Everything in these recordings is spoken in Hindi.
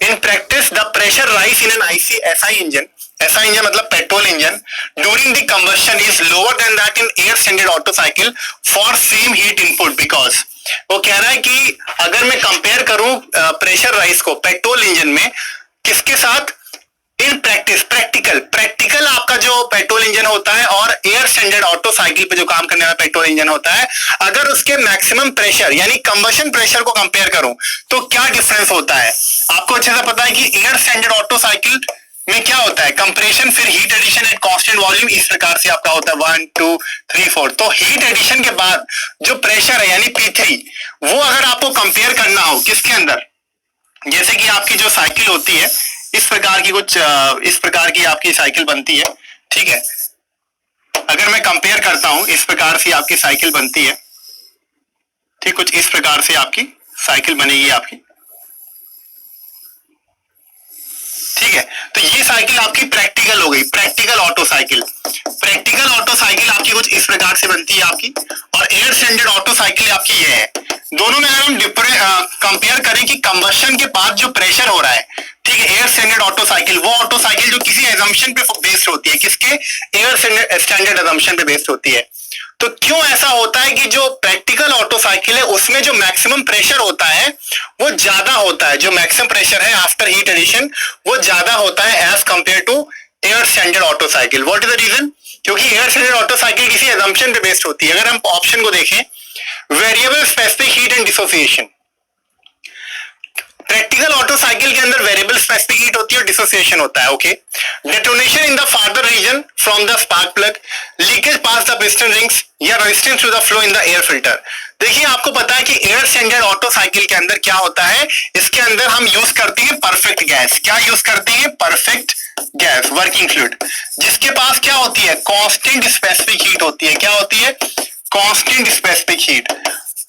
In practice the pressure rise in an IC SI engine, SI engine मतलब petrol engine, during the combustion is lower than that in air standard auto cycle for same heat input, because वो कह रहा है कि अगर मैं कंपेयर करूं प्रेशर राइज को पेट्रोल इंजन में किसके साथ, इन प्रैक्टिस प्रैक्टिकल आपका जो पेट्रोल इंजन होता है और एयर स्टैंडर्ड ऑटो साइकिल पे जो काम करने वाला पेट्रोल इंजन होता है, अगर उसके मैक्सिमम प्रेशर यानी कंबशन प्रेशर को कंपेयर करूं तो क्या डिफरेंस होता है। आपको अच्छे से पता है कि एयर स्टैंडर्ड ऑटो साइकिल में क्या होता है, कंप्रेशन फिर heat addition at constant volume, इस प्रकार से आपका होता है 1 2 3 4। तो हीट एडिशन के बाद जो प्रेशर है यानी P3, वो अगर आपको कंपेयर करना हो किसके अंदर, जैसे कि आपकी जो साइकिल होती है इस प्रकार की, कुछ इस प्रकार की आपकी साइकिल बनती है, ठीक है। अगर मैं कंपेयर करता हूं इस प्रकार से आपकी साइकिल बनती है, ठीक, कुछ इस प्रकार से आपकी साइकिल बनेगी आपकी, ठीक है। तो ये साइकिल आपकी प्रैक्टिकल हो गई, practical auto cycle. Practical auto cycle आपकी कुछ इस प्रकार से बनती है आपकी, और एयर स्टैंडर्ड ऑटो साइकिल आपकी ये है। दोनों में अगर हम कंपेयर करें कि कंबशन के बाद जो प्रेशर हो रहा है, ठीक है, एयर स्टैंडर्ड ऑटो साइकिल वो ऑटो साइकिल जो किसी एजम्पशन पे बेस्ड होती है, किसके, एयर स्टैंडर्ड एजम्पशन पे बेस्ड होती है। तो क्यों ऐसा होता है कि जो प्रैक्टिकल ऑटो साइकिल है उसमें जो मैक्सिमम प्रेशर होता है वो ज्यादा होता है, जो मैक्सिमम प्रेशर है आफ्टर हीट एडिशन वो ज्यादा होता है as compare to air standard auto cycle. What is the reason, क्योंकि एयर स्टैंडर्ड ऑटो साइकिल किसी एजम्पशन पे बेस्ड होती है। अगर हम ऑप्शन को देखें, variable specific heat and dissociation, practical auto cycle के अंदर वेरिएबल स्पेसिफिक हीट होती है और डिसोसिएशन होता है, okay. Detonation in the farther region from the spark plug, leakage past the piston rings या resistance to the flow in the air filter. देखिए आपको पता है कि एयर स्टैंडर्ड ऑटो साइकिल के अंदर क्या होता है, इसके अंदर हम यूज करते हैं परफेक्ट गैस। क्या यूज करते हैं, परफेक्ट गैस, वर्किंग फ्लूइड, जिसके पास क्या होती है, कांस्टेंट स्पेसिफिक हीट होती है। क्या होती है, कांस्टेंट स्पेसिफिक हीट।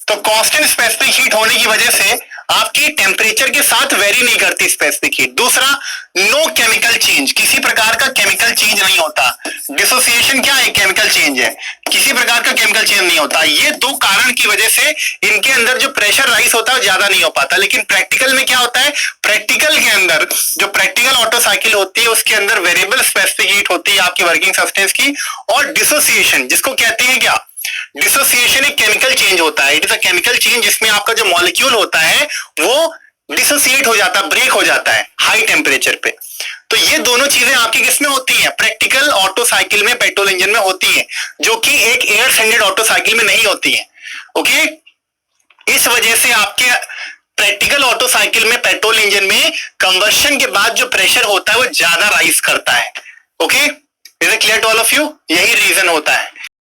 तो कांस्टेंट स्पेसिफिक हीट होने की वजह से आपकी टेम्परेचर के साथ वेरी नहीं करती स्पेसिफिक हीट। दूसरा, नो केमिकल चेंज, किसी प्रकार का केमिकल चेंज नहीं होता। डिसोसिएशन क्या है, केमिकल चेंज है, किसी प्रकार का केमिकल चेंज नहीं होता। ये दो कारण की वजह से इनके अंदर जो प्रेशर राइज होता है ज्यादा नहीं हो पाता। लेकिन प्रैक्टिकल में क्या होता है, प्रैक्टिकल के अंदर जो प्रैक्टिकल ऑटो साइकिल होती है उसके अंदर वेरिएबल स्पेसिफिक हीट होती है आपकी वर्किंग सब्सटेंस की, और डिसोसिएशन जिसको कहते हैं क्या, डिसोसिएशन एक केमिकल चेंज होता है। It is a chemical change जिसमें आपका जो मॉलिक्यूल होता है वो डिसोसिएट हो जाता है, ब्रेक हो जाता है हाई टेम्परेचर पे। तो ये दोनों चीजें आपकी किसमें होती हैं, प्रैक्टिकल ऑटो साइकिल में, पेट्रोल इंजन में होती हैं, जो कि एक एयर स्टैंडर्ड ऑटो साइकिल में नहीं होती हैं, ओके। इस वजह से आपके प्रैक्टिकल ऑटो साइकिल में, पेट्रोल इंजन में कंबशन के बाद जो प्रेशर होता है वो ज्यादा राइज करता है, okay. Is it clear to all of you, यही रीजन होता है।